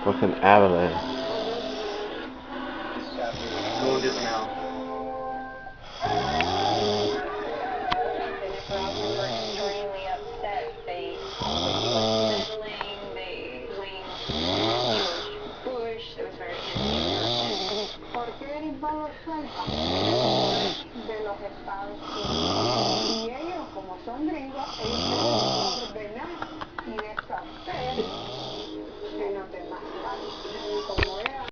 What's an avalanche? Going just now. Porque eres bajo de los estados.